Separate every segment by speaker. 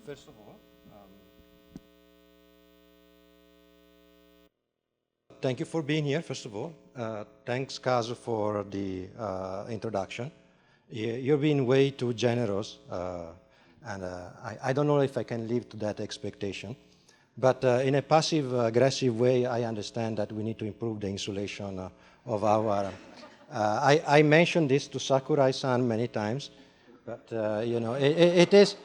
Speaker 1: First of all, thank you for being here, first of all. Thanks, Kazu, for the introduction. You've been way too generous, and I don't know if I can live to that expectation. But in a passive-aggressive way, I understand that we need to improve the insulation of our... I mentioned this to Sakurai-san many times, but you know, it is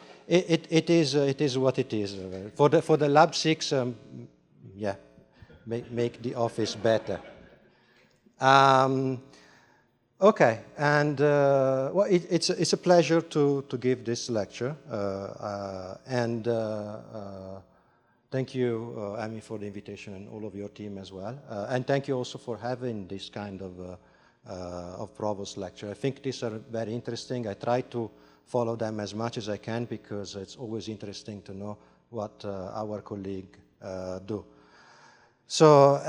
Speaker 1: what it is. For the Lab 6, yeah, make the office better. Okay, and well, it's a pleasure to give this lecture, and thank you, Amy, for the invitation, and all of your team as well. And thank you also for having this kind of Provost lecture. I think these are very interesting. I try to follow them as much as I can because it's always interesting to know what our colleagues do. So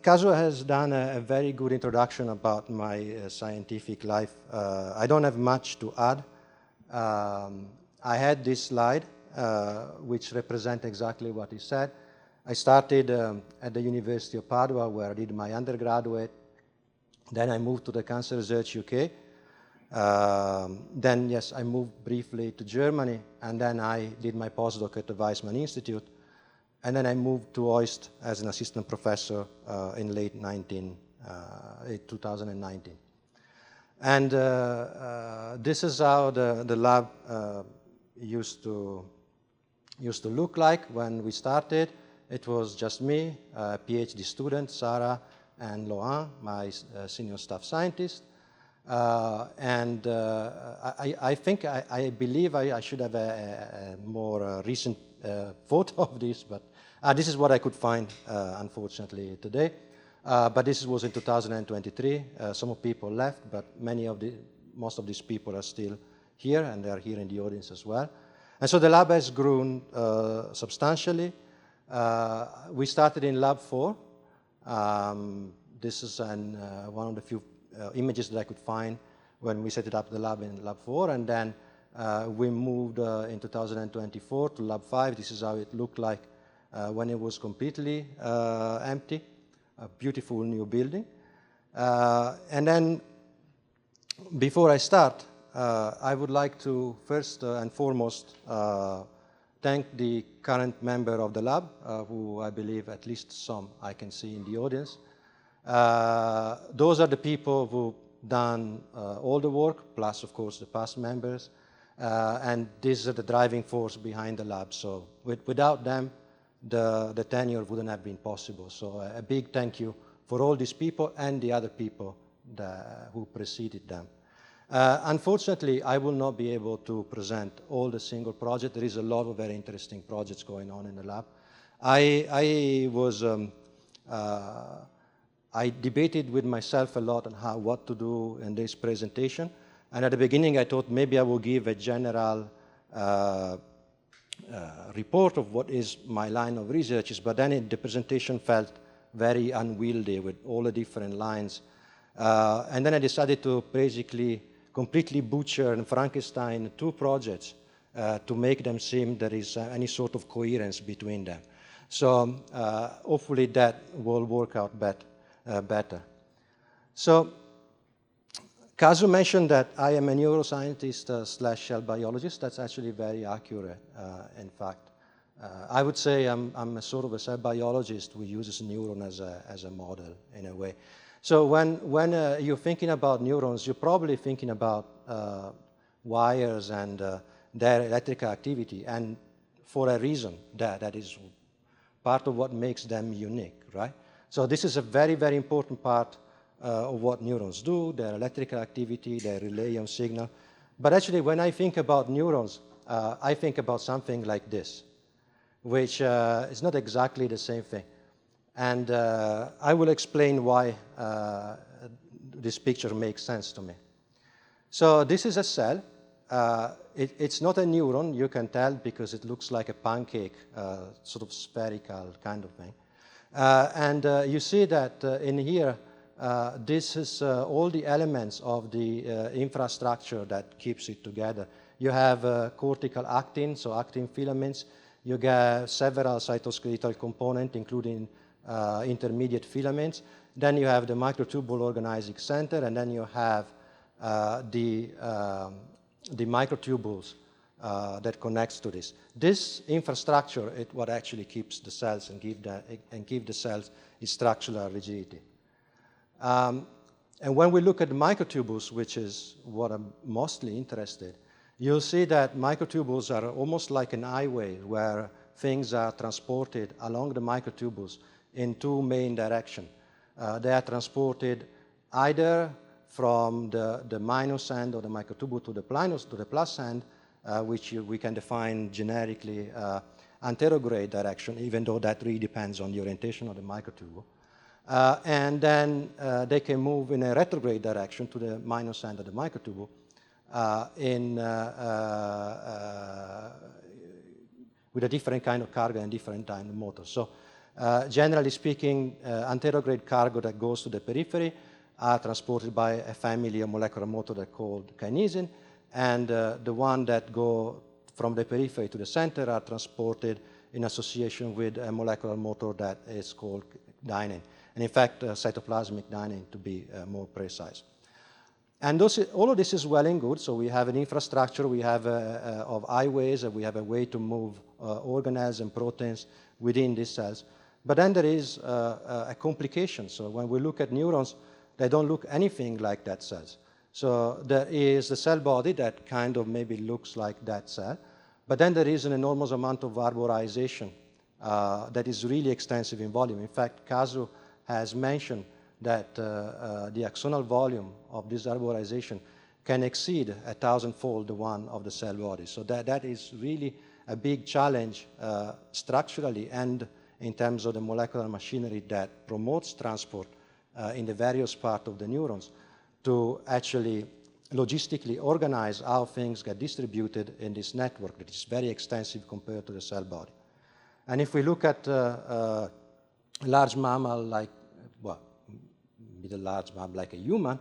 Speaker 1: Kazuo has done a very good introduction about my scientific life. I don't have much to add. I had this slide, which represents exactly what he said. I started at the University of Padua, where I did my undergraduate. Then I moved to the Cancer Research UK. Then, yes, I moved briefly to Germany, and then I did my postdoc at the Weizmann Institute. And then I moved to OIST as an assistant professor in late 2019. And this is how the lab used to look like when we started. It was just me, a PhD student, Sarah, and Laurent, my senior staff scientist. And I think, I believe I should have a more recent photo of this, but this is what I could find, unfortunately, today. But this was in 2023. Some people left, but most of these people are still here, and they are here in the audience as well. And so the lab has grown substantially. We started in Lab 4. This is one of the few images that I could find when we set up the lab in Lab 4. And then we moved in 2024 to Lab 5. This is how it looked like when it was completely empty, a beautiful new building. And then before I start, I would like to first and foremost thank the current member of the lab, who I believe at least some I can see in the audience. Those are the people who've done all the work, plus, of course, the past members. And these are the driving force behind the lab. So without them, the tenure wouldn't have been possible. So a big thank you for all these people and the other people who preceded them. Unfortunately, I will not be able to present all the single projects. There is a lot of very interesting projects going on in the lab. I debated with myself a lot on what to do in this presentation. And at the beginning, I thought maybe I will give a general report of what is my line of research, but then the presentation felt very unwieldy with all the different lines. And then I decided to basically completely butcher and Frankenstein 2 projects to make them seem there is any sort of coherence between them. So hopefully that will work out better. So Kazu mentioned that I am a neuroscientist / cell biologist. That's actually very accurate, in fact. I would say I'm a sort of a cell biologist who uses neuron as a model, in a way. So when you're thinking about neurons, you're probably thinking about wires and their electrical activity, and for a reason, that is part of what makes them unique, right? So this is a very, very important part of what neurons do, their electrical activity, their relay on signal. But actually, when I think about neurons, I think about something like this, which is not exactly the same thing. And I will explain why this picture makes sense to me. So this is a cell. it's not a neuron, you can tell, because it looks like a pancake, sort of spherical kind of thing. And you see that in here, this is all the elements of the infrastructure that keeps it together. You have cortical actin, so actin filaments. You get several cytoskeletal components, including intermediate filaments. Then you have the microtubule organizing center, and then you have the microtubules that connects to this. This infrastructure is what actually keeps the cells and give the cells its structural rigidity. And when we look at the microtubules, which is what I'm mostly interested, you'll see that microtubules are almost like an highway where things are transported along the microtubules in two main directions. They are transported either from the minus end of the microtubule to the plus end, which we can define generically anterograde direction, even though that really depends on the orientation of the microtubule. And then they can move in a retrograde direction to the minus end of the microtubule with a different kind of cargo and different kind of motor. So generally speaking, anterograde cargo that goes to the periphery are transported by a family of molecular motor that are called kinesin, and the one that go from the periphery to the center are transported in association with a molecular motor that is called dynein. And in fact, cytoplasmic dynein to be more precise. And all of this is well and good. So we have an infrastructure, we have of highways, and we have a way to move organelles and proteins within these cells. But then there is a complication. So when we look at neurons, they don't look anything like that cells. So there is the cell body that kind of maybe looks like that cell. But then there is an enormous amount of arborization that is really extensive in volume. In fact, Kazu has mentioned that the axonal volume of this arborization can exceed 1,000-fold the one of the cell body. So that is really a big challenge structurally and in terms of the molecular machinery that promotes transport in the various parts of the neurons to actually logistically organize how things get distributed in this network that is very extensive compared to the cell body. And if we look at a large mammal like, well, middle large mammal like a human,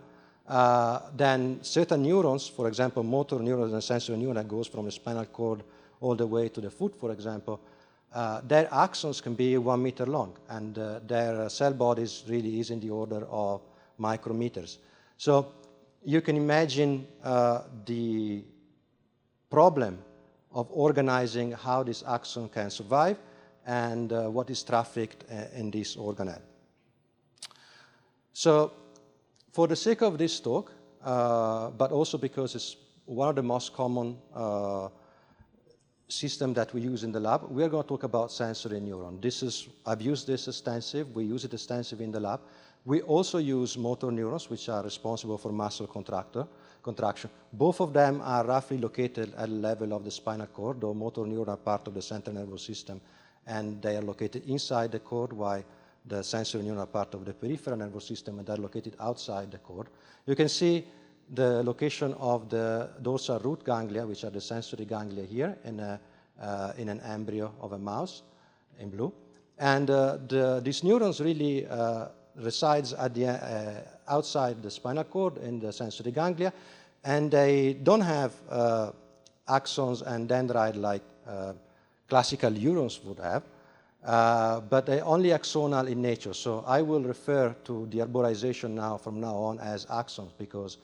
Speaker 1: then certain neurons, for example, motor neurons and sensory neuron that goes from the spinal cord all the way to the foot, for example, their axons can be 1 meter long, and their cell bodies really is in the order of micrometers. So you can imagine the problem of organizing how this axon can survive and what is trafficked in this organelle. So for the sake of this talk, but also because it's one of the most common system that we use in the lab, we are going to talk about sensory neuron. I've used this extensive. We use it extensive in the lab. We also use motor neurons, which are responsible for muscle contraction. Both of them are roughly located at the level of the spinal cord, though motor neurons are part of the central nervous system, and they are located inside the cord, while the sensory neurons are part of the peripheral nervous system, and they're located outside the cord. You can see the location of the dorsal root ganglia, which are the sensory ganglia here in an embryo of a mouse in blue. And these neurons really resides at the outside the spinal cord in the sensory ganglia, and they don't have axons and dendrite like classical neurons would have, but they're only axonal in nature. So I will refer to the arborization from now on as axons, because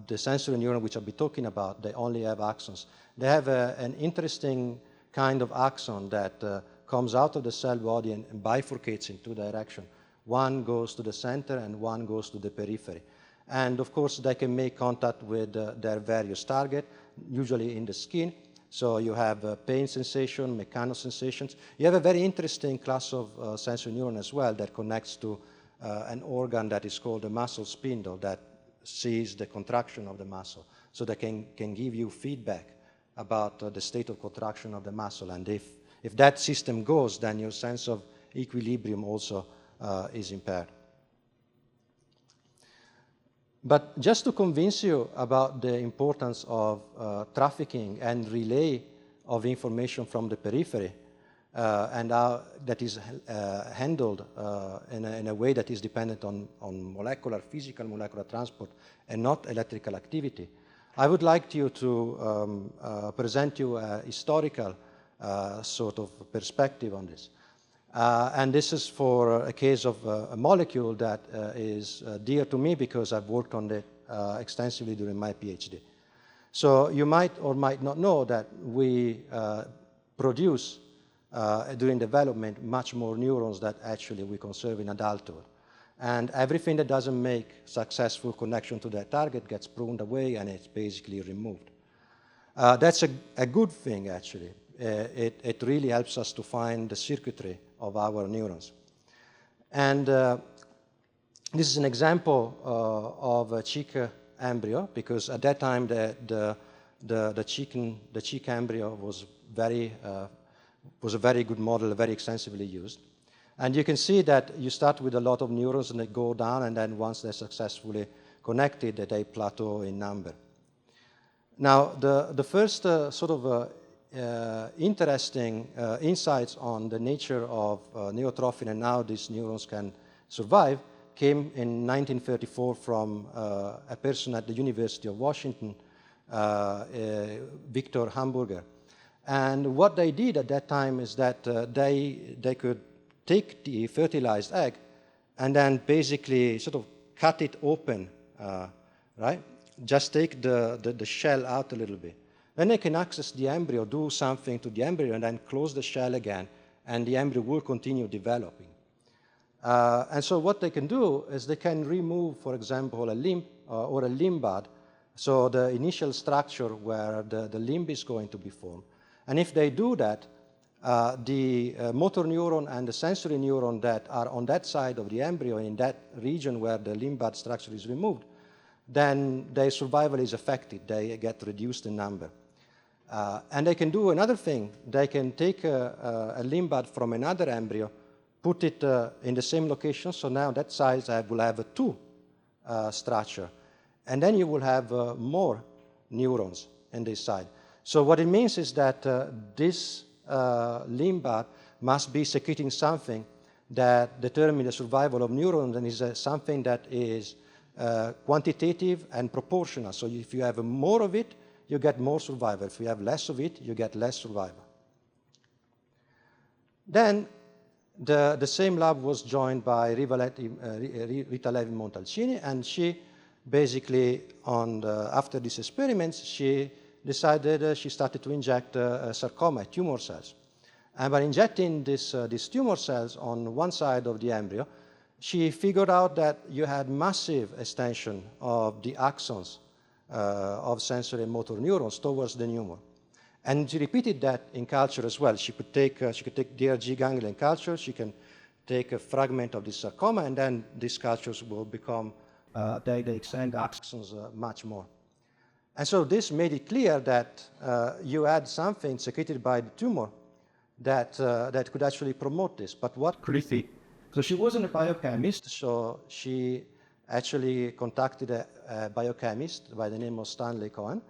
Speaker 1: the sensory neuron which I'll be talking about, they only have axons. They have an interesting kind of axon that comes out of the cell body and bifurcates in two directions. One goes to the center and one goes to the periphery. And of course, they can make contact with their various targets, usually in the skin. So you have pain sensation, mechanosensations. You have a very interesting class of sensory neuron as well that connects to an organ that is called the muscle spindle that sees the contraction of the muscle. So they can give you feedback about the state of contraction of the muscle. And if that system goes, then your sense of equilibrium also is impaired. But just to convince you about the importance of trafficking and relay of information from the periphery, and how that is handled in a way that is dependent on physical molecular transport and not electrical activity, I would like you to present you a historical sort of perspective on this. And this is for a case of a molecule that is dear to me because I've worked on it extensively during my PhD. So you might or might not know that we produce during development much more neurons that actually we conserve in adulthood. And everything that doesn't make successful connection to that target gets pruned away and it's basically removed. That's a good thing, actually. It really helps us to find the circuitry of our neurons. And this is an example of a chick embryo, because at that time the chick embryo was a very good model, very extensively used. And you can see that you start with a lot of neurons and they go down, and then once they're successfully connected, they plateau in number. Now, the first sort of interesting insights on the nature of neurotrophin and how these neurons can survive came in 1934 from a person at the University of Washington, Victor Hamburger. And what they did at that time is that they could take the fertilized egg and then basically sort of cut it open, right? Just take the shell out a little bit. Then they can access the embryo, do something to the embryo, and then close the shell again, and the embryo will continue developing. And so what they can do is they can remove, for example, a limb or a limb bud, so the initial structure where the limb is going to be formed. And if they do that, the motor neuron and the sensory neuron that are on that side of the embryo, in that region where the limb bud structure is removed, then their survival is affected. They get reduced in number. And they can do another thing. They can take a limb bud from another embryo, put it in the same location, so now that size will have a 2 structure. And then you will have more neurons in this side. So what it means is that this limb bud must be secreting something that determines the survival of neurons, and is something that is quantitative and proportional. So if you have more of it, you get more survival. If you have less of it, you get less survival. Then the same lab was joined by Rita Levi-Montalcini, and she basically, after these experiments, she decided she started to inject sarcoma, tumor cells. And by injecting these tumor cells on one side of the embryo, she figured out that you had massive extension of the axons of sensory and motor neurons towards the tumor. And she repeated that in culture as well. She could take DRG ganglion culture, she can take a fragment of the sarcoma, and then these cultures will become, they extend the axons much more. And so this made it clear that you had something secreted by the tumor that could actually promote this. But what creepy. So she wasn't a biochemist, so she actually contacted a biochemist by the name of Stanley Cohen.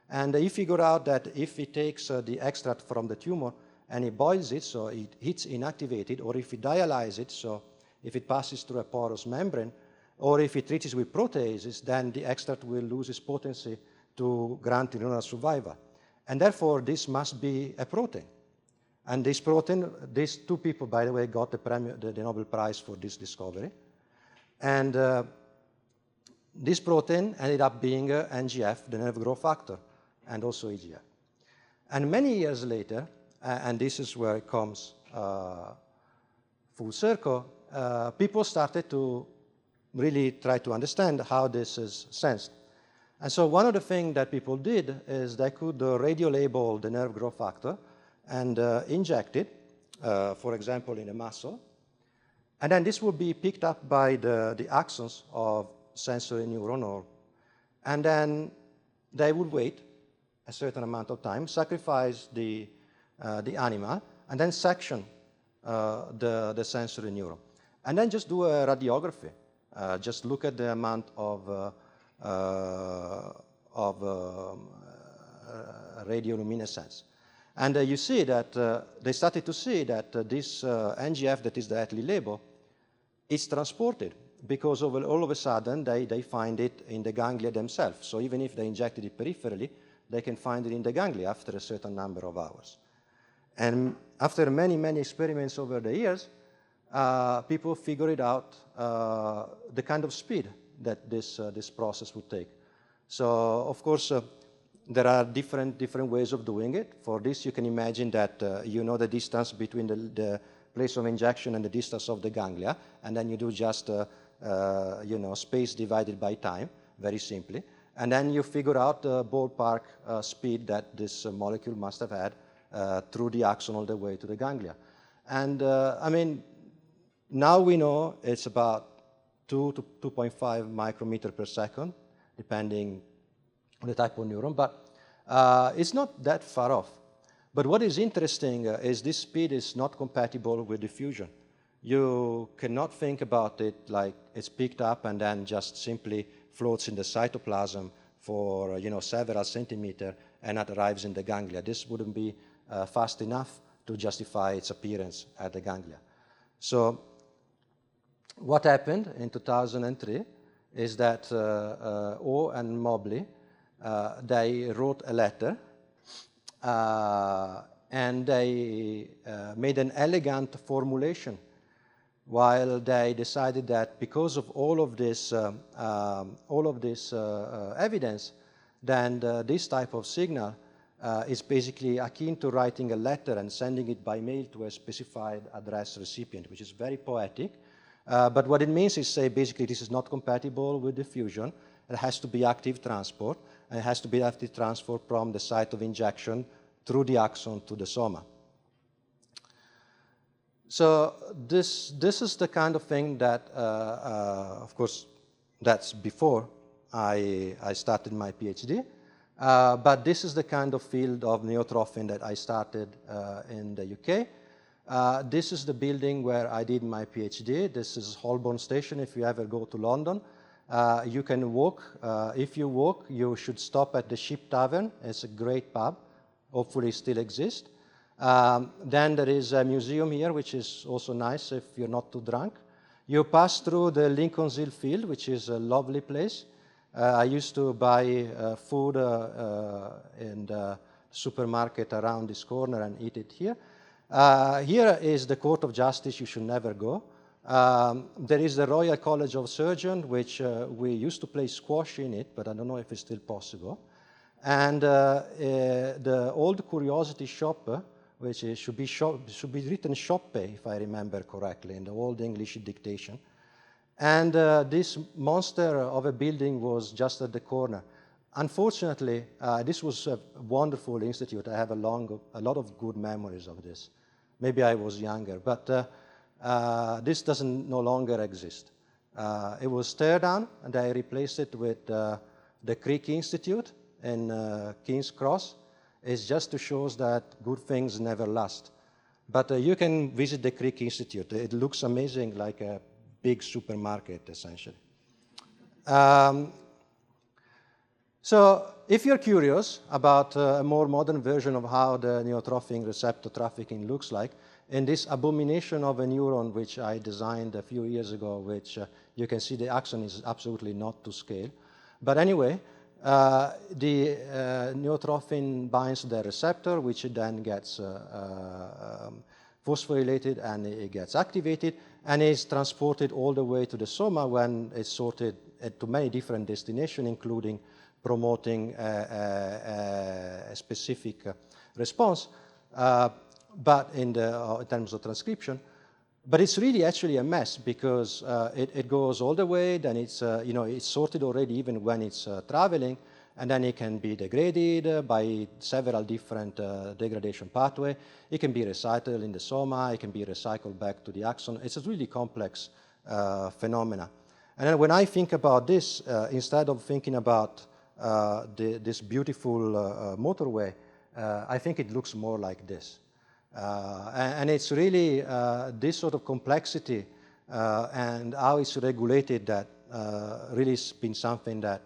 Speaker 1: And he figured out that if he takes the extract from the tumor and he boils it, so it's inactivated, or if he dialyzes it, so if it passes through a porous membrane, or if he treats it with proteases, then the extract will lose its potency to grant neuronal survival. And therefore, this must be a protein. And this protein, these two people, by the way, got the Nobel Prize for this discovery. And this protein ended up being NGF, the nerve growth factor, and also EGF. And many years later, and this is where it comes full circle, people started to really try to understand how this is sensed. And so one of the things that people did is they could radio-label the nerve growth factor and inject it, for example, in a muscle. And then this would be picked up by the axons of sensory neuron, and then they would wait a certain amount of time, sacrifice the animal, and then section the sensory neuron. And then just do a radiography. Just look at the amount of radioluminescence. And you see that they started to see that this NGF that is directly labeled is transported because all of a sudden they find it in the ganglia themselves. So even if they injected it peripherally, they can find it in the ganglia after a certain number of hours. And after many, many experiments over the years, people figured out the kind of speed that this process would take. So, of course, there are different ways of doing it. For this, you can imagine that you know the distance between the place of injection and the distance of the ganglia, and then you do just space divided by time, very simply. And then you figure out the ballpark speed that this molecule must have had through the axon all the way to the ganglia. And I mean, now we know it's about 2 to 2.5 micrometer per second, depending on the type of neuron, but it's not that far off. But what is interesting is this speed is not compatible with diffusion. You cannot think about it like it's picked up and then just simply floats in the cytoplasm for several centimeters and it arrives in the ganglia. This wouldn't be fast enough to justify its appearance at the ganglia. So what happened in 2003 is that O and Mobley, they wrote a letter and they made an elegant formulation while they decided that because of all of this evidence, then this type of signal is basically akin to writing a letter and sending it by mail to a specified address recipient, which is very poetic. But what it means is, say, basically this is not compatible with diffusion. It has to be active transport, and it has to be active transport from the site of injection through the axon to the soma. So this is the kind of thing that, of course, that's before I started my PhD. But this is the kind of field of neurotrophin that I started in the UK. This is the building where I did my PhD. This is Holborn Station. If you ever go to London, you can walk. If you walk, you should stop at the Ship Tavern. It's a great pub. Hopefully it still exists. Then there is a museum here, which is also nice if you're not too drunk. You pass through the Lincoln's Inn Field, which is a lovely place. I used to buy food in the supermarket around this corner and eat it here. Here is the Court of Justice. You should never go. There is the Royal College of Surgeons, which we used to play squash in it, but I don't know if it's still possible. And the old curiosity shop, which should be written shoppe, if I remember correctly, in the old English dictation. And this monster of a building was just at the corner. Unfortunately, this was a wonderful institute. I have a lot of good memories of this. Maybe I was younger, but this doesn't no longer exist. It was teared down, and I replaced it with the Creek Institute in King's Cross. It's just to show us that good things never last. But you can visit the Creek Institute. It looks amazing, like a big supermarket, essentially. So if you're curious about a more modern version of how the neurotrophic receptor trafficking looks like, in this abomination of a neuron, which I designed a few years ago, which you can see the axon is absolutely not to scale. But anyway, the neurotrophin binds the receptor, which then gets phosphorylated and it gets activated and is transported all the way to the soma when it's sorted to many different destinations, including promoting a specific response, but in terms of transcription. But it's really actually a mess because it goes all the way, then it's, it's sorted already even when it's traveling, and then it can be degraded by several different degradation pathways. It can be recycled in the soma, it can be recycled back to the axon. It's a really complex phenomena. And then when I think about this, instead of thinking about this beautiful motorway, I think it looks more like this. And it's really this sort of complexity and how it's regulated that really has been something that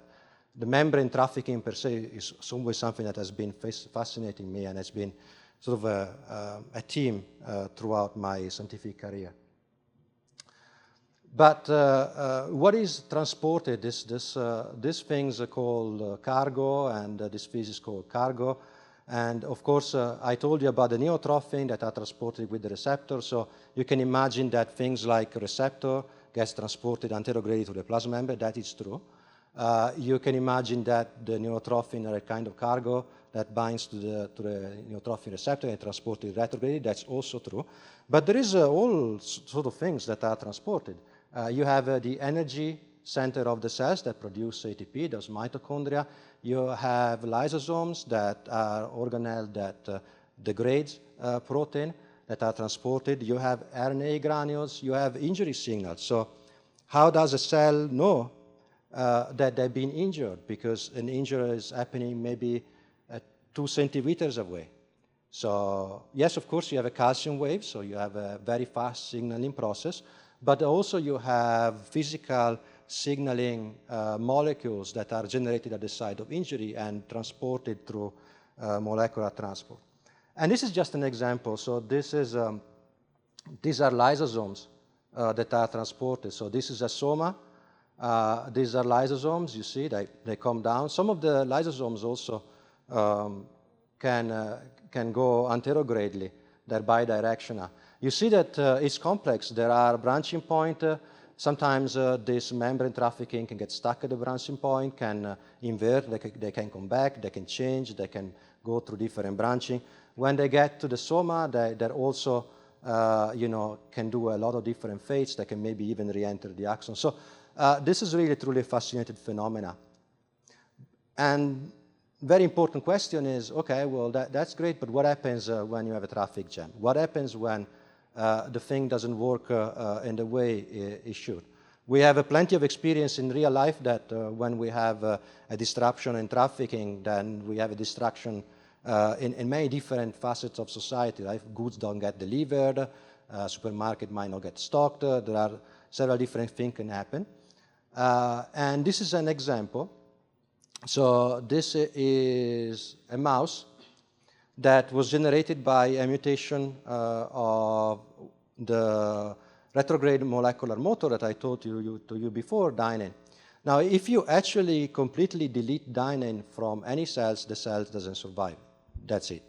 Speaker 1: the membrane trafficking per se is always something that has been fascinating me and has been sort of a theme throughout my scientific career. But what is transported, these things are called cargo, and this phase is called cargo. And of course, I told you about the neurotrophin that are transported with the receptor. So you can imagine that things like receptor gets transported anterograde to the plasma membrane. That is true. You can imagine that the neurotrophin are a kind of cargo that binds to the neurotrophin receptor and transported retrograde. That's also true. But there is all sort of things that are transported. You have the energy center of the cells that produce ATP, those mitochondria. You have lysosomes that are organelles that degrades protein that are transported. You have RNA granules. You have injury signals. So how does a cell know that they've been injured? Because an injury is happening maybe 2 centimeters away. So yes, of course, you have a calcium wave, so you have a very fast signaling process, but also you have physical signaling molecules that are generated at the site of injury and transported through molecular transport. And this is just an example. So this is, these are lysosomes that are transported. So this is a soma. These are lysosomes. You see, they come down. Some of the lysosomes also can go anterogradely. They're bidirectional. You see that it's complex. There are branching points. Sometimes this membrane trafficking can get stuck at the branching point, can invert, they can come back, they can change, they can go through different branching. When they get to the soma, they're also, can do a lot of different fates. They can maybe even re-enter the axon. So this is really truly a fascinating phenomena. And very important question is, okay, well, that's great, but what happens when you have a traffic jam? What happens when the thing doesn't work in the way it should? We have plenty of experience in real life that when we have a disruption in trafficking, then we have a disruption in many different facets of society. Right? Goods don't get delivered, supermarket might not get stocked, there are several different things can happen. And this is an example. So this is a mouse that was generated by a mutation of the retrograde molecular motor that I told to you before, dynein. Now, if you actually completely delete dynein from any cells, the cell doesn't survive. That's it.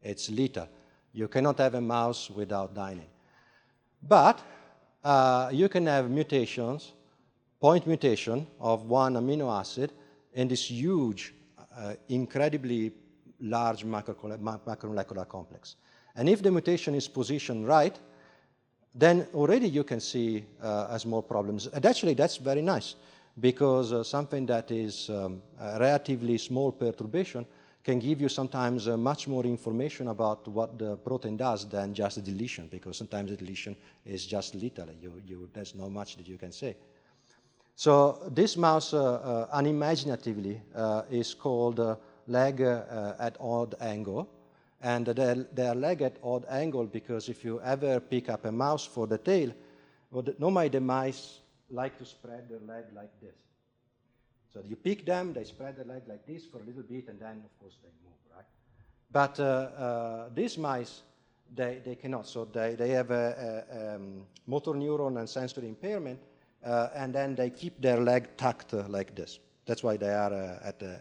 Speaker 1: It's lethal. You cannot have a mouse without dynein. But you can have mutations, point mutation of one amino acid in this huge, incredibly large macromolecular complex. And if the mutation is positioned right, then already you can see small problems. And actually, that's very nice, because something that is a relatively small perturbation can give you sometimes much more information about what the protein does than just the deletion, because sometimes the deletion is just lethal. There's not much that you can say. So this mouse, unimaginatively, is called leg at odd angle. And they're leg at odd angle because if you ever pick up a mouse for the tail, well, normally the mice like to spread their leg like this. So you pick them, they spread their leg like this for a little bit, and then, of course, they move, right? But these mice, they cannot. So they have a motor neuron and sensory impairment, and then they keep their leg tucked like this. That's why they are at the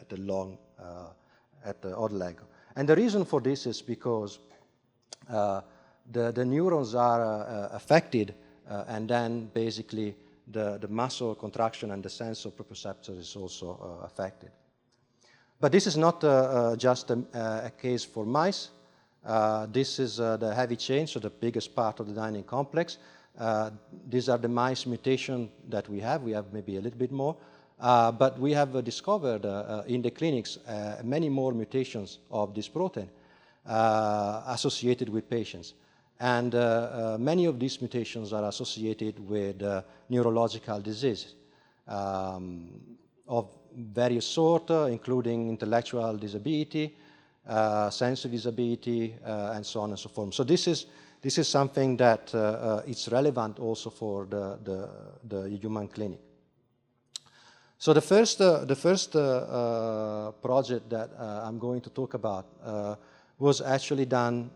Speaker 1: odd leg. And the reason for this is because the neurons are affected, and then basically the muscle contraction and the sense of proprioception is also affected. But this is not just a case for mice. This is the heavy chain, so the biggest part of the dynein complex. These are the mice mutation that we have. We have maybe a little bit more. But we have discovered in the clinics many more mutations of this protein associated with patients. And many of these mutations are associated with neurological disease of various sorts, including intellectual disability, sensory disability, and so on and so forth. So this is something that is relevant also for the human clinic. So the first project that I'm going to talk about was actually done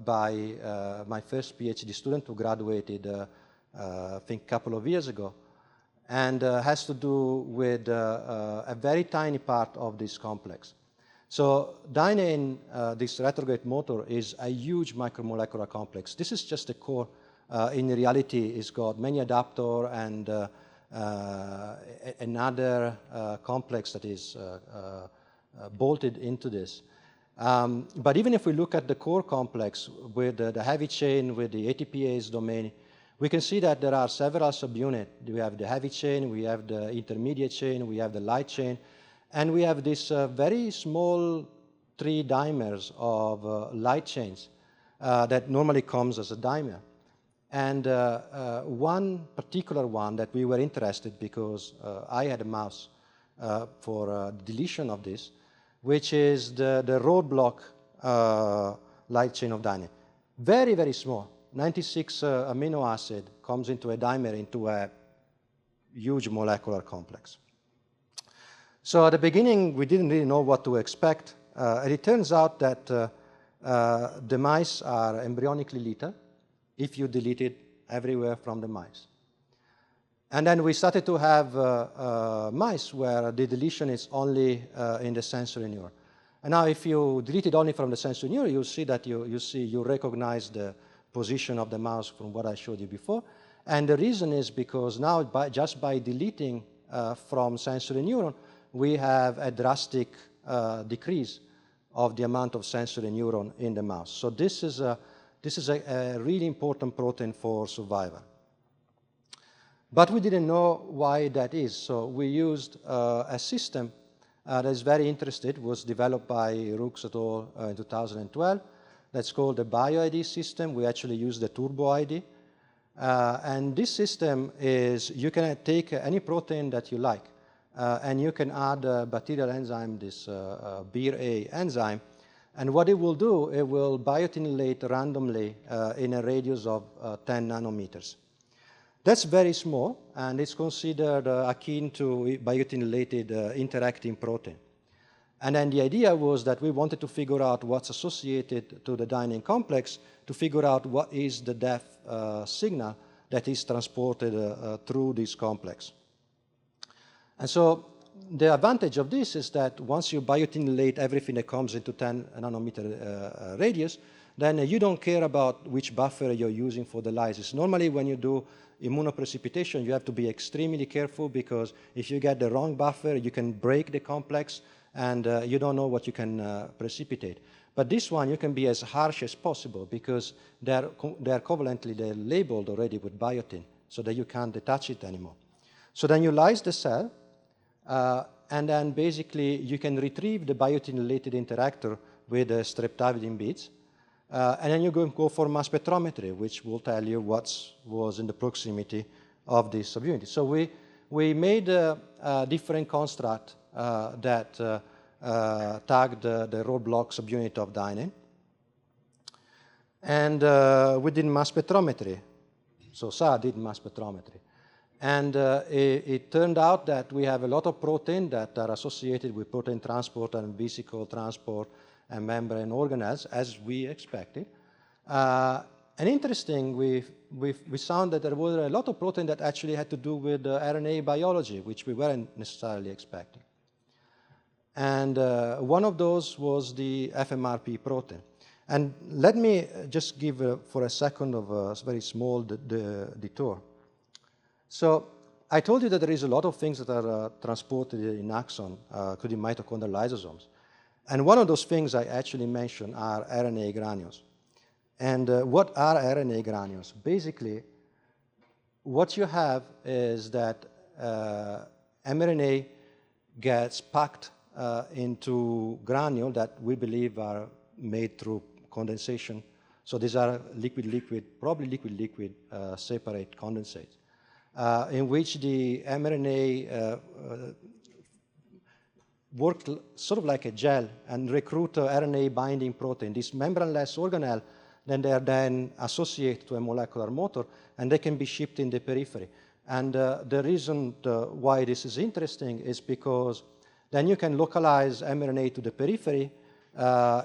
Speaker 1: by my first PhD student who graduated, I think, a couple of years ago, and has to do with a very tiny part of this complex. So dynein, this retrograde motor, is a huge micromolecular complex. This is just the core. In reality, it's got many adapters and another complex that is bolted into this. But even if we look at the core complex with the heavy chain, with the ATPase domain, we can see that there are several subunits. We have the heavy chain, we have the intermediate chain, we have the light chain, and we have this very small 3 dimers of light chains that normally comes as a dimer. And one particular one that we were interested because I had a mouse for deletion of this, which is the roadblock light chain of dynein. Very, very small. 96 amino acid comes into a dimer into a huge molecular complex. So at the beginning, we didn't really know what to expect. And it turns out that the mice are embryonically lethal if you delete it everywhere from the mice. And then we started to have mice where the deletion is only in the sensory neuron. And now if you delete it only from the sensory neuron, you'll see that you recognize the position of the mouse from what I showed you before. And the reason is because now just by deleting from sensory neuron, we have a drastic decrease of the amount of sensory neuron in the mouse. So this is a really important protein for survival. But we didn't know why that is. So we used a system that is very interesting. It was developed by Rooks et al. In 2012. That's called the BioID system. We actually use the Turbo ID. And this system is, you can take any protein that you like, and you can add a bacterial enzyme, this BRA enzyme, and what it will do, it will biotinylate randomly in a radius of 10 nanometers. That's very small, and it's considered akin to biotinylated interacting protein. And then the idea was that we wanted to figure out what's associated to the dynein complex to figure out what is the death signal that is transported through this complex. And so the advantage of this is that once you biotinylate everything that comes into 10 nanometer radius, then you don't care about which buffer you're using for the lysis. Normally, when you do immunoprecipitation, you have to be extremely careful because if you get the wrong buffer, you can break the complex and you don't know what you can precipitate. But this one, you can be as harsh as possible because they're covalently they're labeled already with biotin so that you can't detach it anymore. So then you lyse the cell, and then basically you can retrieve the biotinylated interactor with the streptavidin beads. And then you go for mass spectrometry, which will tell you what was in the proximity of this subunit. So we made a different construct that tagged the roadblock subunit of dynein. And we did mass spectrometry. So SAR did mass spectrometry. And it turned out that we have a lot of protein that are associated with protein transport and vesicle transport and membrane organelles, as we expected. And interesting, we found that there was a lot of protein that actually had to do with RNA biology, which we weren't necessarily expecting. And one of those was the FMRP protein. And let me just give, for a second, of a very small detour. So I told you that there is a lot of things that are transported in axon, including mitochondrial lysosomes. And one of those things I actually mentioned are RNA granules. And what are RNA granules? Basically, what you have is that mRNA gets packed into granules that we believe are made through condensation. So these are liquid-liquid, probably liquid-liquid separate condensates, in which the mRNA work sort of like a gel and recruit RNA binding protein. This membraneless organelle, then they are then associated to a molecular motor, and they can be shipped in the periphery. And the reason why this is interesting is because then you can localize mRNA to the periphery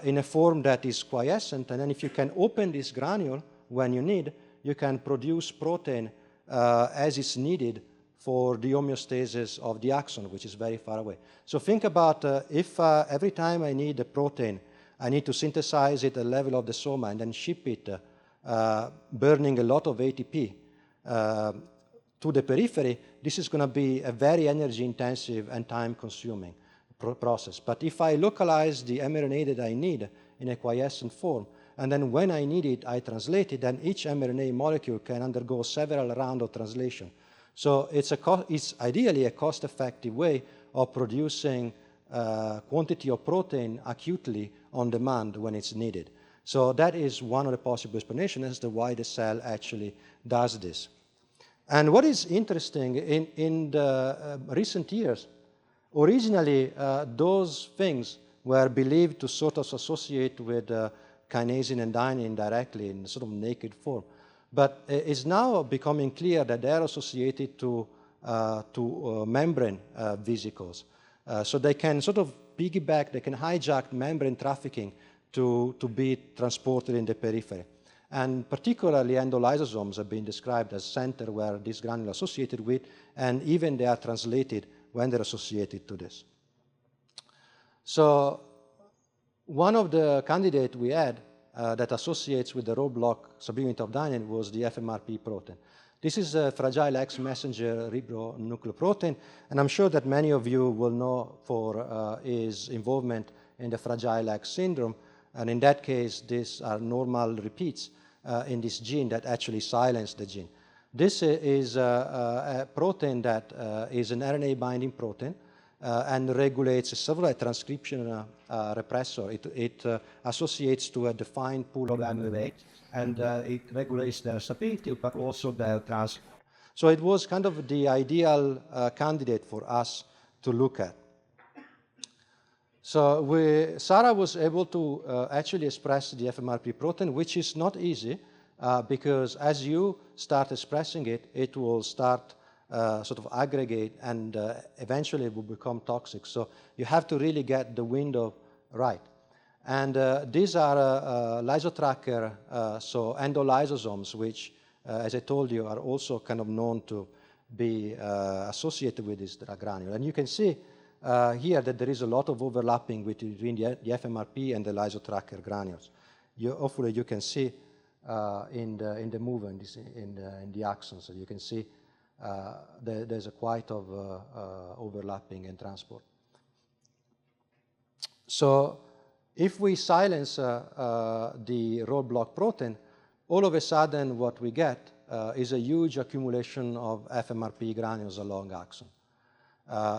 Speaker 1: in a form that is quiescent, and then if you can open this granule when you need, you can produce protein as is needed for the homeostasis of the axon, which is very far away. So think about if every time I need a protein, I need to synthesize it at the level of the soma and then ship it, burning a lot of ATP to the periphery, this is going to be a very energy-intensive and time-consuming process. But if I localize the mRNA that I need in a quiescent form, and then when I need it, I translate it, then each mRNA molecule can undergo several rounds of translation. So it's ideally a cost-effective way of producing quantity of protein acutely on demand when it's needed. So that is one of the possible explanations as to why the cell actually does this. And what is interesting, in the recent years, originally those things were believed to sort of associate with kinesin and dynein directly in sort of naked form. But it's now becoming clear that they are associated to membrane vesicles. So they can sort of piggyback, they can hijack membrane trafficking to be transported in the periphery. And particularly endolysosomes have been described as center where this granule are associated with, and even they are translated when they're associated to this. So one of the candidates we had that associates with the roadblock subunit of dynein was the FMRP protein. This is a fragile X messenger ribonucleoprotein, and I'm sure that many of you will know for its involvement in the fragile X syndrome. And in that case, these are normal repeats in this gene that actually silence the gene. This is a protein that is an RNA binding protein and regulates several transcription repressor. It associates to a defined pool of RNA, and it regulates their stability, but also their transport. So it was kind of the ideal candidate for us to look at. So Sarah was able to actually express the FMRP protein, which is not easy because as you start expressing it, it will start sort of aggregate and eventually it will become toxic. So you have to really get the window right. And these are lysotracker, so endolysosomes, which, as I told you, are also kind of known to be associated with this granule. And you can see here that there is a lot of overlapping between the FMRP and the lysotracker granules. Hopefully you can see in the movement in the axon, so you can see there's a quite of overlapping and transport. So if we silence the roadblock protein, all of a sudden what we get is a huge accumulation of FMRP granules along axon.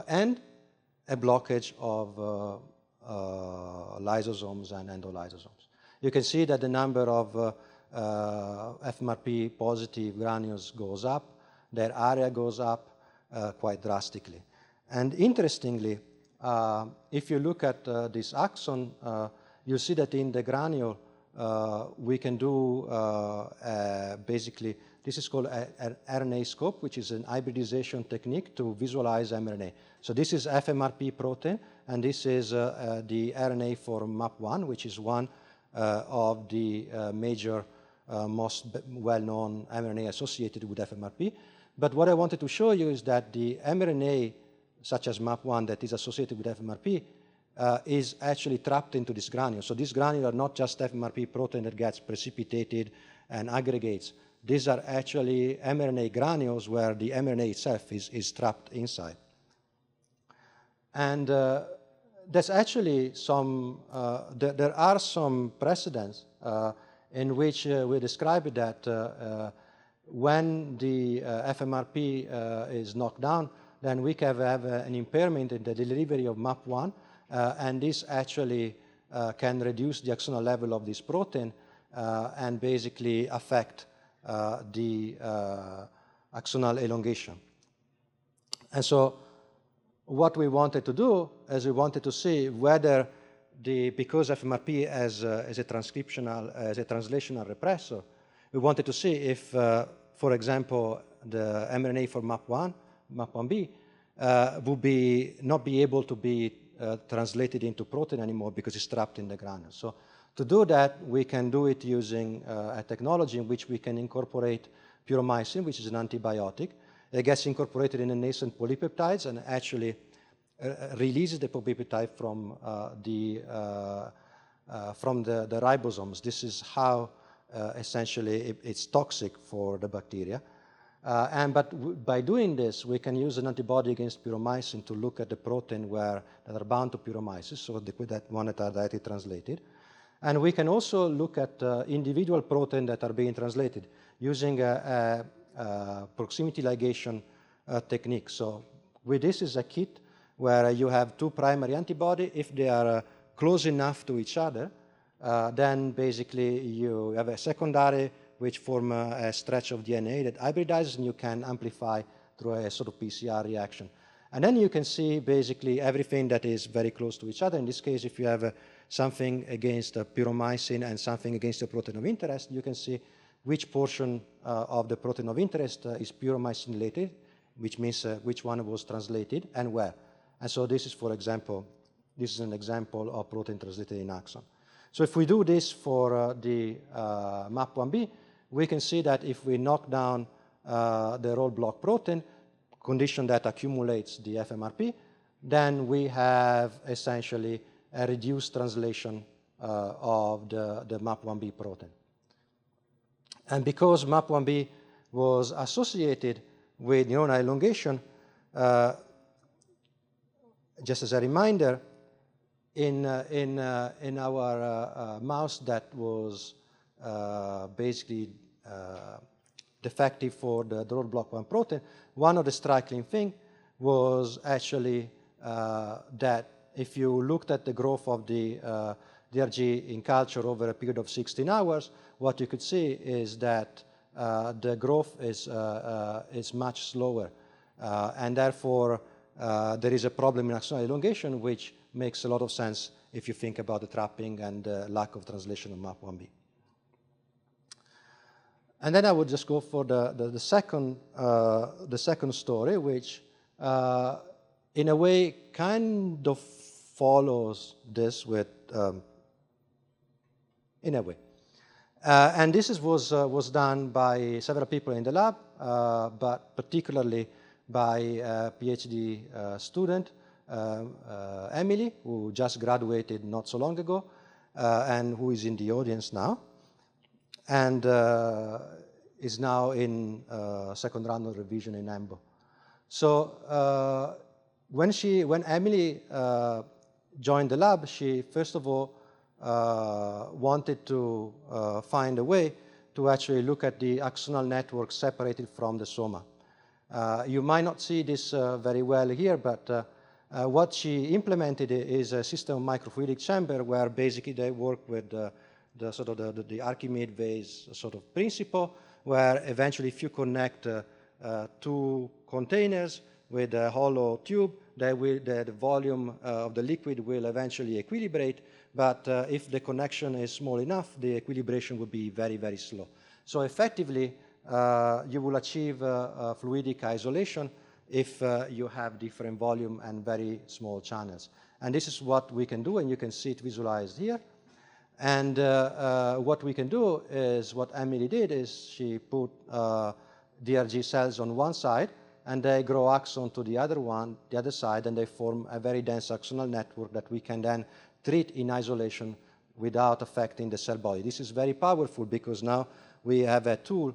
Speaker 1: And a blockage of lysosomes and endolysosomes. You can see that the number of FMRP positive granules goes up, their area goes up quite drastically. And interestingly, if you look at this axon, you see that in the granule we can do basically, this is called an RNA scope, which is an hybridization technique to visualize mRNA. So this is FMRP protein, and this is the RNA for MAP1, which is one of the major, most well-known mRNA associated with FMRP. But what I wanted to show you is that the mRNA, such as MAP1, that is associated with FMRP, is actually trapped into this granule. So these granules are not just FMRP protein that gets precipitated and aggregates. These are actually mRNA granules where the mRNA itself is trapped inside. And there's actually some, there are some precedents in which we describe that when the FMRP is knocked down, then we can have an impairment in the delivery of MAP1, and this actually can reduce the axonal level of this protein and basically affect the axonal elongation. And so what we wanted to do is we wanted to see whether because FMRP as a translational repressor, we wanted to see if, for example, the mRNA for MAP1, MAP1B, would not be able to be translated into protein anymore because it's trapped in the granule. So to do that, we can do it using a technology in which we can incorporate puromycin, which is an antibiotic. It gets incorporated in the nascent polypeptides and actually releases the polypeptide from the ribosomes. This is how essentially it's toxic for the bacteria. But by doing this, we can use an antibody against puromycin to look at the protein that are bound to puromycin, so that one that are directly translated. And we can also look at individual proteins that are being translated using a proximity ligation technique. So with this is a kit where you have two primary antibodies. If they are close enough to each other, then basically you have a secondary which form a stretch of DNA that hybridizes, and you can amplify through a sort of PCR reaction. And then you can see basically everything that is very close to each other. In this case, if you have something against puromycin and something against the protein of interest, you can see which portion of the protein of interest is puromycin related, which means which one was translated and where. And so this is, for example, this is an example of protein translated in axon. So if we do this for the MAP1B, we can see that if we knock down the roadblock protein, condition that accumulates the FMRP, then we have essentially a reduced translation of the MAP1B protein. And because MAP1B was associated with neuronal elongation, just as a reminder, in our mouse that was basically defective for the roadblock 1 protein, one of the striking things was actually that if you looked at the growth of the DRG in culture over a period of 16 hours, what you could see is that the growth is much slower. And therefore, there is a problem in axonal elongation, which makes a lot of sense if you think about the trapping and the lack of translation of MAP1B. And then I would just go for the second story, which in a way kind of follows this with, in a way. And this was done by several people in the lab, but particularly by a PhD student, Emily, who just graduated not so long ago, and who is in the audience now, and is now in second round of revision in EMBO. So when Emily joined the lab, she first of all wanted to find a way to actually look at the axonal network separated from the soma. You might not see this very well here, but what she implemented is a system of microfluidic chamber where basically they work with the sort of the Archimedes vase sort of principle, where eventually if you connect two containers with a hollow tube, the volume of the liquid will eventually equilibrate, but if the connection is small enough, the equilibration will be very, very slow. So effectively, you will achieve fluidic isolation if you have different volume and very small channels. And this is what we can do, and you can see it visualized here. And what we can do is, what Emily did is she put DRG cells on one side, and they grow axon to the other side, and they form a very dense axonal network that we can then treat in isolation without affecting the cell body. This is very powerful because now we have a tool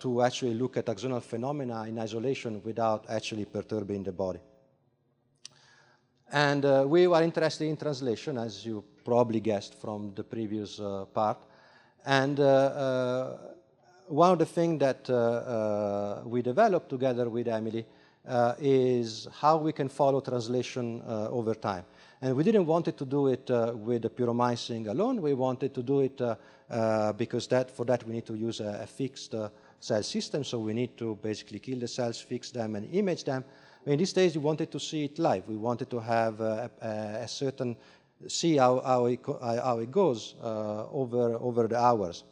Speaker 1: to actually look at axonal phenomena in isolation without actually perturbing the body. And we were interested in translation, as you probably guessed from the previous part. And one of the things that we developed together with Emily is how we can follow translation over time. And we didn't want to do it with the puromycin alone. We wanted to do it because for that we need to use a fixed cell system. So we need to basically kill the cells, fix them, and image them. In these days, we wanted to see it live. We wanted to have a see how it goes over the hours.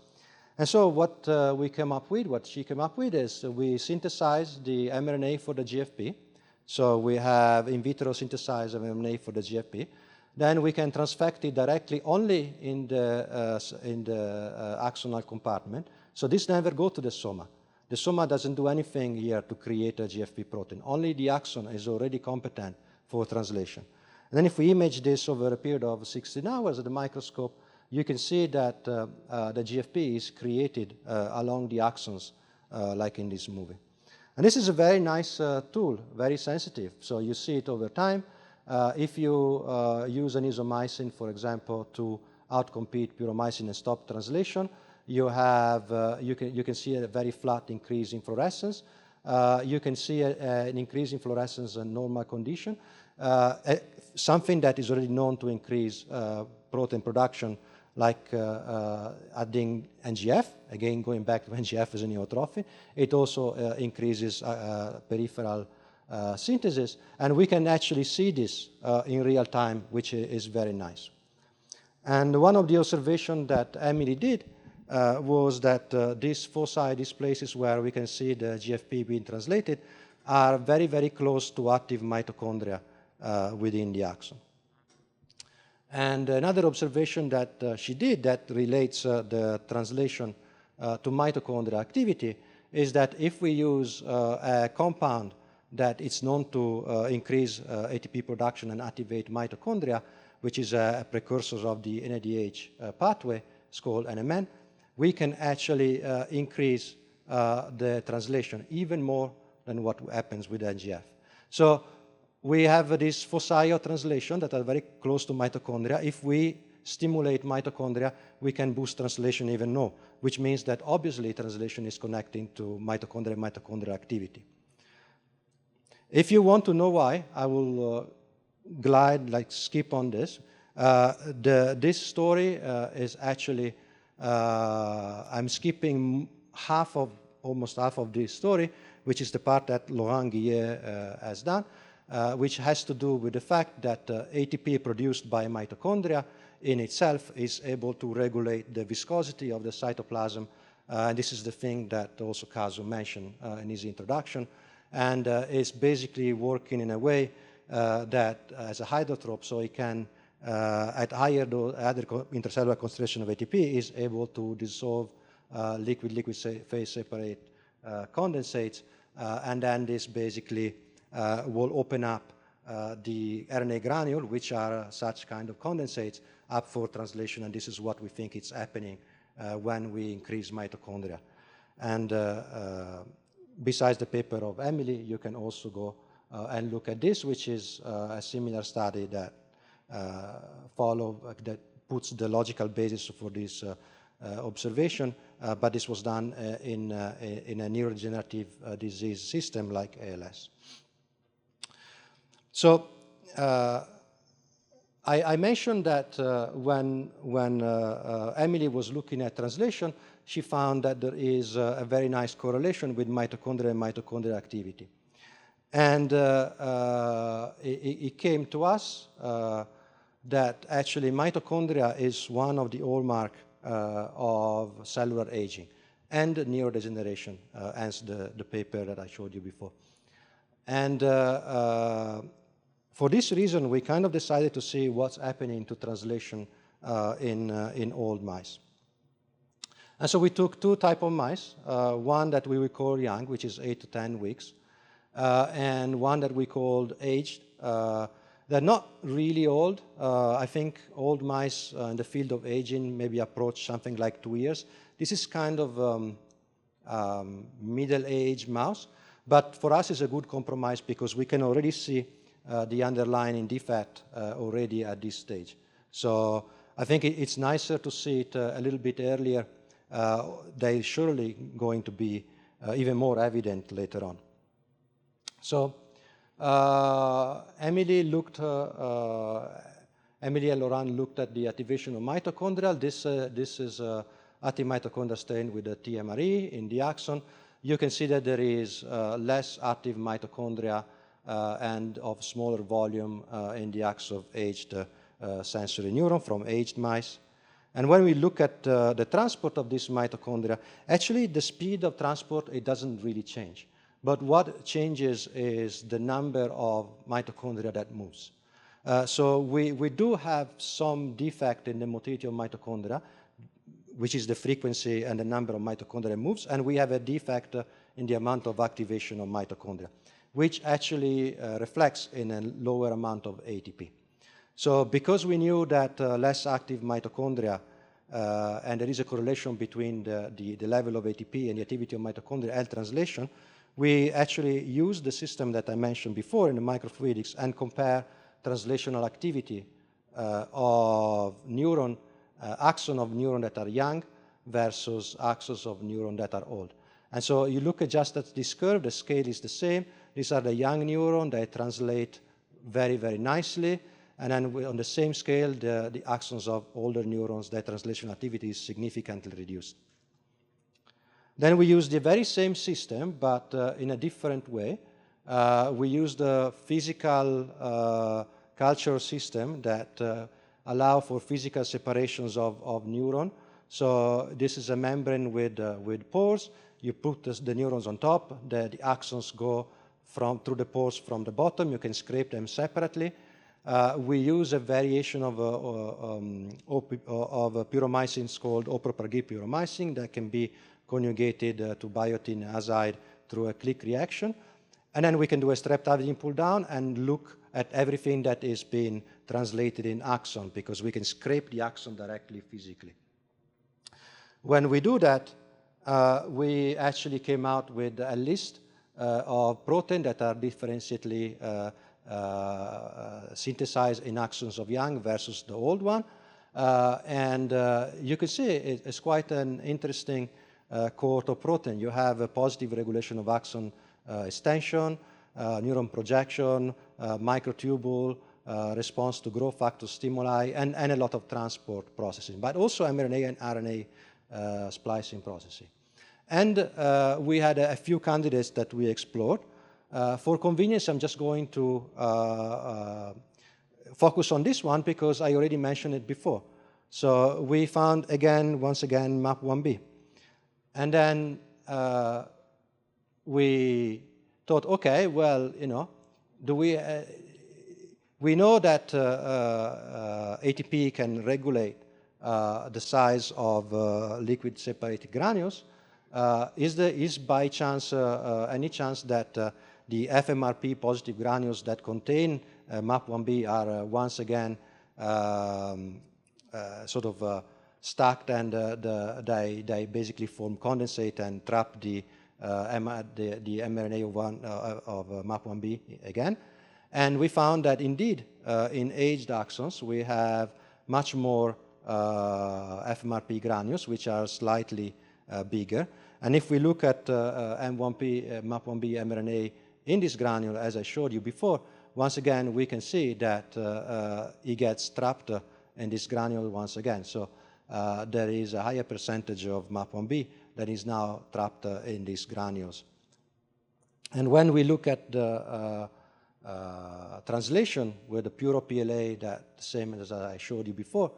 Speaker 1: And so what we came up with, what she came up with is we synthesized the mRNA for the GFP. So we have in vitro synthesized mRNA for the GFP. Then we can transfect it directly only in the axonal compartment. So this never goes to the soma. The soma doesn't do anything here to create a GFP protein. Only the axon is already competent for translation. And then if we image this over a period of 16 hours at the microscope, you can see that the GFP is created along the axons, like in this movie. And this is a very nice tool, very sensitive. So you see it over time. If you use an isomycin, for example, to outcompete puromycin and stop translation, you can see a very flat increase in fluorescence. You can see an increase in fluorescence in normal condition, something that is already known to increase protein production, like adding NGF, again going back to NGF as a neurotrophin. It also increases peripheral synthesis, and we can actually see this in real time, which is very nice. And one of the observations that Emily did was that these foci, these places where we can see the GFP being translated, are very, very close to active mitochondria within the axon. And another observation that she did that relates the translation to mitochondrial activity is that if we use a compound that is known to increase ATP production and activate mitochondria, which is a precursor of the NADH pathway, it's called NMN, we can actually increase the translation even more than what happens with NGF. So we have this foci of translation that are very close to mitochondria. If we stimulate mitochondria, we can boost translation even more, which means that obviously translation is connecting to mitochondria and mitochondrial activity. If you want to know why, I will skip on this. This story is actually, I'm skipping almost half of this story, which is the part that Laurent Guillet has done, which has to do with the fact that ATP produced by mitochondria in itself is able to regulate the viscosity of the cytoplasm. And this is the thing that also Kazu mentioned in his introduction. And it's basically working in a way that as a hydrotrope, so it can, at higher intercellular concentration of ATP, is able to dissolve liquid-liquid phase separate condensates, and then this basically will open up the RNA granule, which are such kind of condensates, up for translation, and this is what we think is happening when we increase mitochondria. And besides the paper of Emily, you can also go and look at this, which is a similar study that that puts the logical basis for this observation, but this was done in a neurodegenerative disease system like ALS. So I mentioned that when Emily was looking at translation, she found that there is a very nice correlation with mitochondria and mitochondrial activity. And it came to us that actually mitochondria is one of the hallmark of cellular aging and neurodegeneration, hence the paper that I showed you before. And for this reason, we kind of decided to see what's happening to translation in old mice. And so we took two types of mice, one that we would call young, which is 8 to 10 weeks, and one that we called aged. They're not really old. I think old mice in the field of aging maybe approach something like 2 years. This is kind of middle-aged mouse, but for us it's a good compromise because we can already see the underlying defect already at this stage. So I think it's nicer to see it a little bit earlier. They're surely going to be even more evident later on. So Emily and Laurent looked at the activation of mitochondria. This is active mitochondria stain with the TMRE in the axon. You can see that there is less active mitochondria and of smaller volume in the axon of aged sensory neuron from aged mice. And when we look at the transport of these mitochondria, actually the speed of transport, it doesn't really change. But what changes is the number of mitochondria that moves. So we do have some defect in the motility of mitochondria, which is the frequency and the number of mitochondria moves, and we have a defect in the amount of activation of mitochondria, which actually reflects in a lower amount of ATP. So because we knew that less active mitochondria, and there is a correlation between the level of ATP and the activity of mitochondria and translation, we actually use the system that I mentioned before in the microfluidics and compare translational activity of neuron, axon of neuron that are young versus axons of neuron that are old. And so you look just at this curve, the scale is the same. These are the young neurons, they translate very, very nicely. And then on the same scale, the axons of older neurons, their translational activity is significantly reduced. Then we use the very same system, but in a different way. We use the physical culture system that allow for physical separations of neuron. So this is a membrane with pores. You put the neurons on top. The axons go through the pores from the bottom. You can scrape them separately. We use a variation of pyromycins called O-propargyl pyromycin that can be conjugated to biotin azide through a click reaction. And then we can do a streptavidin pull down and look at everything that is being translated in axon, because we can scrape the axon directly physically. When we do that, we actually came out with a list of proteins that are differentially synthesized in axons of young versus the old one. And you can see it's quite an interesting cohort of protein. You have a positive regulation of axon extension, neuron projection, microtubule, response to growth factor stimuli, and a lot of transport processing, but also mRNA and RNA splicing processing. And we had a few candidates that we explored. For convenience, I'm just going to focus on this one because I already mentioned it before. So we found, once again, MAP1B. And then we thought, okay, well, we know that ATP can regulate the size of liquid separated granules. Is by chance any chance that the FMRP positive granules that contain MAP1B are once again sort of stacked, and they basically form condensate and trap the mRNA of MAP1B again? And we found that indeed in aged axons we have much more FMRP granules, which are slightly bigger. And if we look at MAP1B mRNA in this granule, as I showed you before, once again we can see that it gets trapped in this granule once again. So there is a higher percentage of MAP1B that is now trapped in these granules. And when we look at the translation with the pure PLA, that same as I showed you before,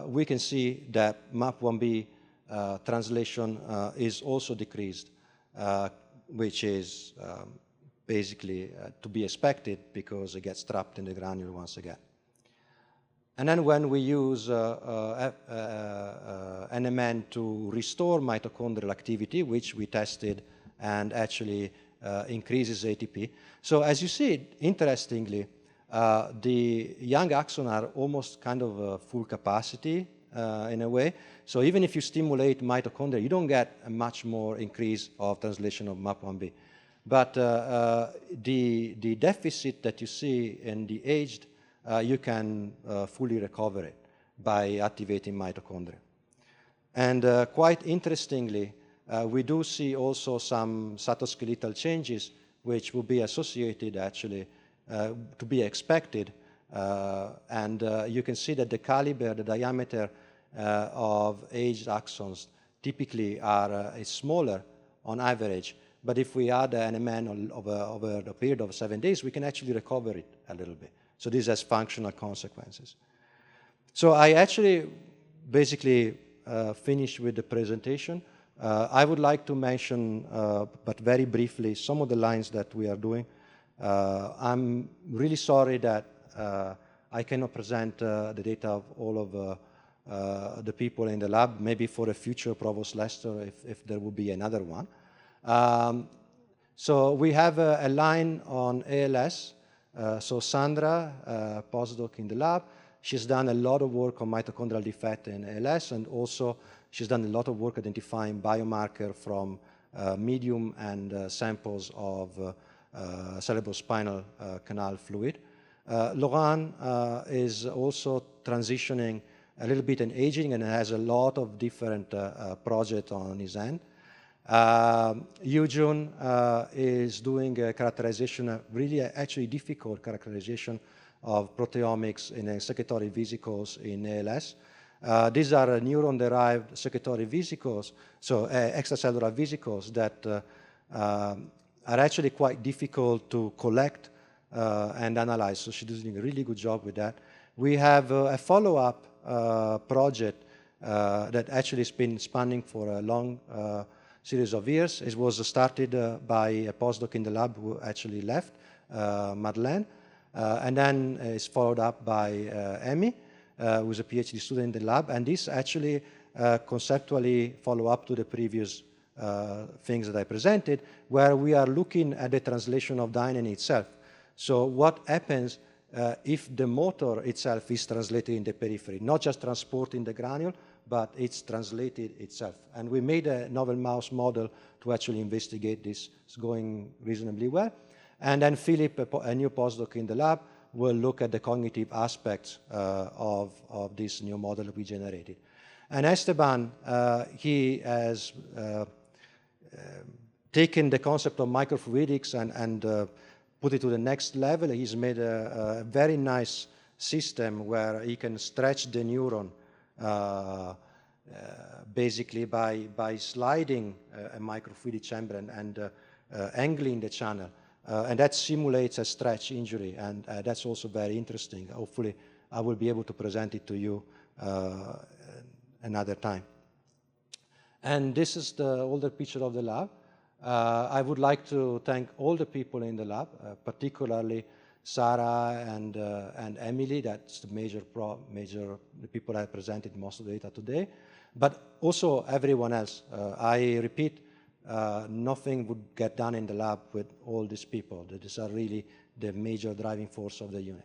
Speaker 1: we can see that MAP1B translation is also decreased, which is basically to be expected because it gets trapped in the granule once again. And then when we use NMN to restore mitochondrial activity, which we tested and actually increases ATP. So as you see, interestingly, the young axons are almost kind of full capacity in a way. So even if you stimulate mitochondria, you don't get a much more increase of translation of MAP1B. But the deficit that you see in the aged, you can fully recover it by activating mitochondria. And quite interestingly, we do see also some cytoskeletal changes which will be associated actually to be expected. And you can see that the caliber, the diameter of aged axons typically is smaller on average. But if we add an NMN over the period of 7 days, we can actually recover it a little bit. So this has functional consequences. So I actually basically finish with the presentation. I would like to mention, but very briefly, some of the lines that we are doing. I'm really sorry that I cannot present the data of all of the people in the lab, maybe for a future Provost Lecture if there will be another one. So we have a line on ALS. So Sandra, postdoc in the lab, she's done a lot of work on mitochondrial defect in ALS, and also she's done a lot of work identifying biomarker from medium and samples of cerebrospinal canal fluid. Laurent is also transitioning a little bit in aging and has a lot of different projects on his end. Yujun is doing a characterization, a really actually difficult characterization of proteomics in secretory vesicles in ALS. These are neuron-derived secretory vesicles, so extracellular vesicles that are actually quite difficult to collect and analyze. So she's doing a really good job with that. We have a follow-up project that actually has been spanning for a long series of years. It was started by a postdoc in the lab who actually left, Madeleine, and then is followed up by Amy, who's a PhD student in the lab, and this actually conceptually follow up to the previous things that I presented, where we are looking at the translation of dynein itself. So what happens if the motor itself is translated in the periphery, not just transporting the granule, but it's translated itself. And we made a novel mouse model to actually investigate this. It's going reasonably well. And then Philip, a new postdoc in the lab, will look at the cognitive aspects of this new model that we generated. And Esteban, he has taken the concept of microfluidics and put it to the next level. He's made a very nice system where he can stretch the neuron basically by sliding a microfluidic chamber and angling the channel. And that simulates a stretch injury, and that's also very interesting. Hopefully, I will be able to present it to you another time. And this is the older picture of the lab. I would like to thank all the people in the lab, particularly Sarah and Emily. That's the major the people I presented most of the data today, but also everyone else. I repeat, nothing would get done in the lab with all these people. These are really the major driving force of the unit.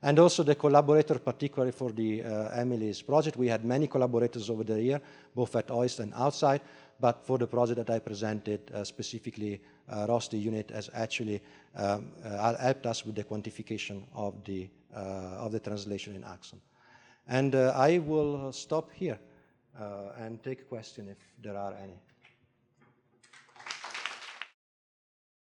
Speaker 1: And also the collaborator, particularly for the Emily's project. We had many collaborators over the year, both at OIST and outside, but for the project that I presented, specifically Ross, the unit, has actually helped us with the quantification of the translation in axon. And I will stop here and take questions if there are any.